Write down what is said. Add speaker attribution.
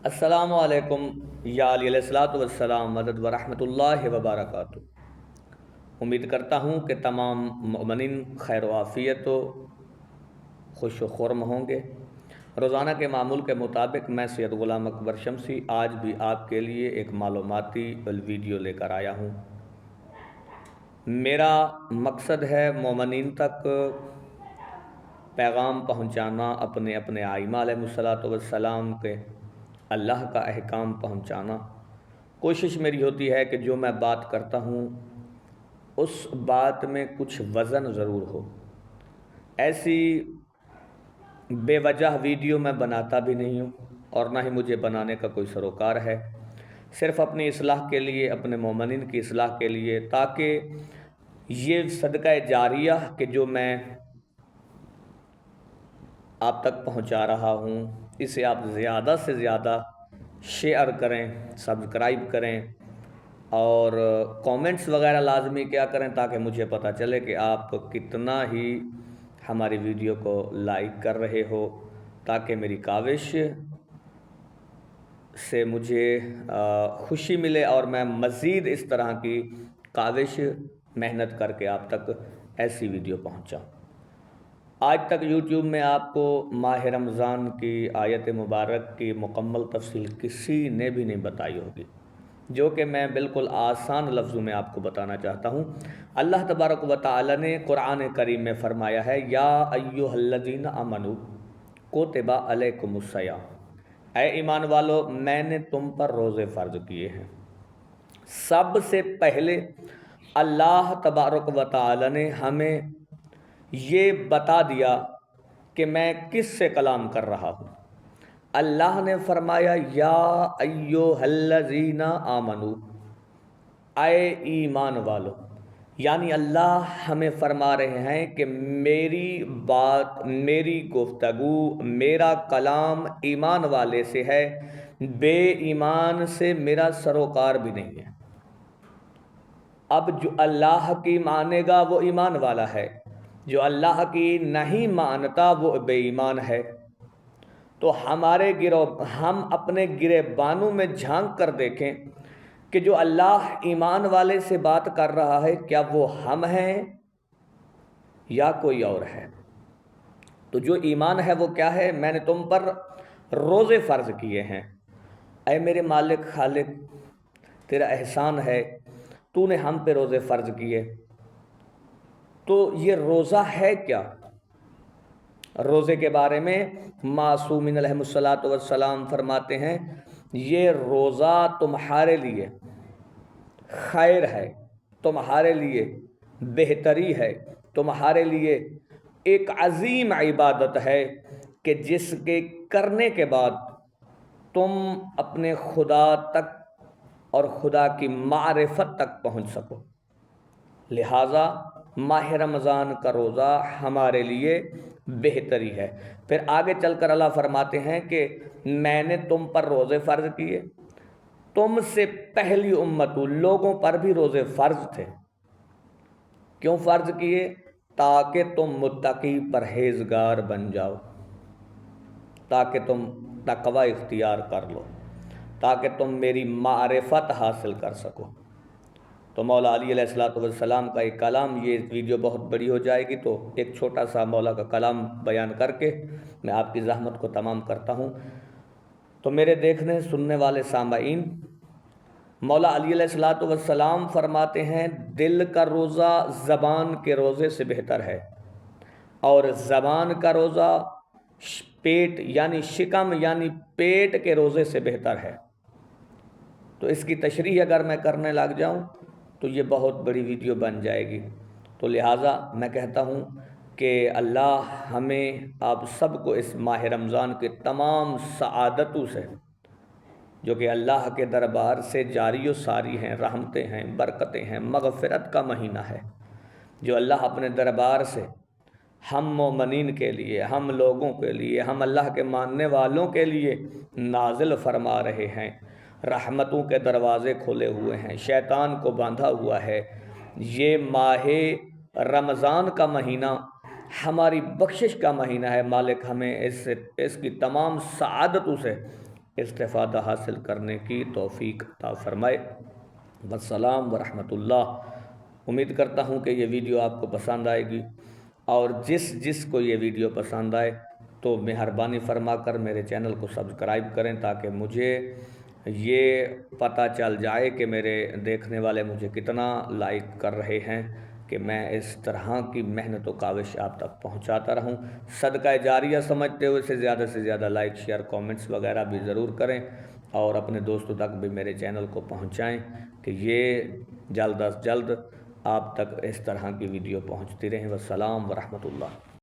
Speaker 1: السلام علیکم یا علیہ الصلاۃ والسلام مدد و رحمۃ اللہ وبرکاتہ۔ امید کرتا ہوں کہ تمام مومنین خیر و عافیت و خوش و خرم ہوں گے۔ روزانہ کے معمول کے مطابق میں سید غلام اکبر شمسی آج بھی آپ کے لیے ایک معلوماتی ویڈیو لے کر آیا ہوں۔ میرا مقصد ہے مومنین تک پیغام پہنچانا، اپنے اپنے آئمہ علیہ الصلاۃ والسلام کے اللہ کا احکام پہنچانا۔ کوشش میری ہوتی ہے کہ جو میں بات کرتا ہوں اس بات میں کچھ وزن ضرور ہو۔ ایسی بے وجہ ویڈیو میں بناتا بھی نہیں ہوں اور نہ ہی مجھے بنانے کا کوئی سروکار ہے، صرف اپنی اصلاح کے لیے، اپنے مومنین کی اصلاح کے لیے، تاکہ یہ صدقہ جاریہ کہ جو میں آپ تک پہنچا رہا ہوں اسے آپ زیادہ سے زیادہ شیئر کریں، سبسکرائب کریں اور کومنٹس وغیرہ لازمی کیا کریں تاکہ مجھے پتہ چلے کہ آپ کتنا ہی ہماری ویڈیو کو لائک کر رہے ہو، تاکہ میری کاوش سے مجھے خوشی ملے اور میں مزید اس طرح کی کاوش محنت کر کے آپ تک ایسی ویڈیو پہنچاؤں۔ آج تک یوٹیوب میں آپ کو ماہ رمضان کی آیت مبارک کی مکمل تفصیل کسی نے بھی نہیں بتائی ہوگی، جو کہ میں بالکل آسان لفظوں میں آپ کو بتانا چاہتا ہوں۔ اللہ تبارک و تعالی نے قرآن کریم میں فرمایا ہے، یا ایھا الذین آمنوا کتب علیکم الصیام، اے ایمان والو میں نے تم پر روزے فرض کیے ہیں۔ سب سے پہلے اللہ تبارک و تعالی نے ہمیں یہ بتا دیا کہ میں کس سے کلام کر رہا ہوں۔ اللہ نے فرمایا، یا ایھا الذین آمنوا، اے ایمان والو، یعنی اللہ ہمیں فرما رہے ہیں کہ میری بات، میری گفتگو، میرا کلام ایمان والے سے ہے، بے ایمان سے میرا سروکار بھی نہیں ہے۔ اب جو اللہ کی مانے گا وہ ایمان والا ہے، جو اللہ کی نہیں مانتا وہ بے ایمان ہے۔ تو ہم اپنے گریبانوں میں جھانک کر دیکھیں کہ جو اللہ ایمان والے سے بات کر رہا ہے کیا وہ ہم ہیں یا کوئی اور ہے۔ تو جو ایمان ہے وہ کیا ہے؟ میں نے تم پر روزے فرض کیے ہیں۔ اے میرے مالک خالق، تیرا احسان ہے، تو نے ہم پہ روزے فرض کیے۔ تو یہ روزہ ہے کیا؟ روزے کے بارے میں معصومین علیہ الصلاۃ والسلام فرماتے ہیں، یہ روزہ تمہارے لیے خیر ہے، تمہارے لیے بہتری ہے، تمہارے لیے ایک عظیم عبادت ہے کہ جس کے کرنے کے بعد تم اپنے خدا تک اور خدا کی معرفت تک پہنچ سکو۔ لہٰذا ماہ رمضان کا روزہ ہمارے لیے بہتری ہے۔ پھر آگے چل کر اللہ فرماتے ہیں کہ میں نے تم پر روزے فرض کیے، تم سے پہلی امتوں لوگوں پر بھی روزے فرض تھے۔ کیوں فرض کیے؟ تاکہ تم متقی پرہیزگار بن جاؤ، تاکہ تم تقوی اختیار کر لو، تاکہ تم میری معرفت حاصل کر سکو۔ تو مولا علی علیہ السلام کا ایک کلام، یہ ویڈیو بہت بڑی ہو جائے گی تو ایک چھوٹا سا مولا کا کلام بیان کر کے میں آپ کی زحمت کو تمام کرتا ہوں۔ تو میرے دیکھنے سننے والے سامعین، مولا علی علیہ السلام فرماتے ہیں، دل کا روزہ زبان کے روزے سے بہتر ہے، اور زبان کا روزہ پیٹ یعنی شکم یعنی پیٹ کے روزے سے بہتر ہے۔ تو اس کی تشریح اگر میں کرنے لگ جاؤں تو یہ بہت بڑی ویڈیو بن جائے گی۔ تو لہٰذا میں کہتا ہوں کہ اللہ ہمیں آپ سب کو اس ماہ رمضان کے تمام سعادتوں سے، جو کہ اللہ کے دربار سے جاری و ساری ہیں، رحمتیں ہیں، برکتیں ہیں، مغفرت کا مہینہ ہے، جو اللہ اپنے دربار سے ہم مومنین کے لیے، ہم لوگوں کے لیے، ہم اللہ کے ماننے والوں کے لیے نازل فرما رہے ہیں۔ رحمتوں کے دروازے کھولے ہوئے ہیں، شیطان کو باندھا ہوا ہے۔ یہ ماہ رمضان کا مہینہ ہماری بخشش کا مہینہ ہے۔ مالک ہمیں اس کی تمام سعادتوں سے استفادہ حاصل کرنے کی توفیق عطا فرمائے۔ والسلام ورحمۃ اللہ۔ امید کرتا ہوں کہ یہ ویڈیو آپ کو پسند آئے گی، اور جس کو یہ ویڈیو پسند آئے تو مہربانی فرما کر میرے چینل کو سبسکرائب کریں، تاکہ مجھے یہ پتہ چل جائے کہ میرے دیکھنے والے مجھے کتنا لائک کر رہے ہیں، کہ میں اس طرح کی محنت و کاوش آپ تک پہنچاتا رہوں۔ صدقہ جاریہ سمجھتے ہوئے سے زیادہ لائک، شیئر، کومنٹس وغیرہ بھی ضرور کریں، اور اپنے دوستوں تک بھی میرے چینل کو پہنچائیں کہ یہ جلد از جلد آپ تک اس طرح کی ویڈیو پہنچتی رہیں۔ والسلام ورحمۃ اللہ۔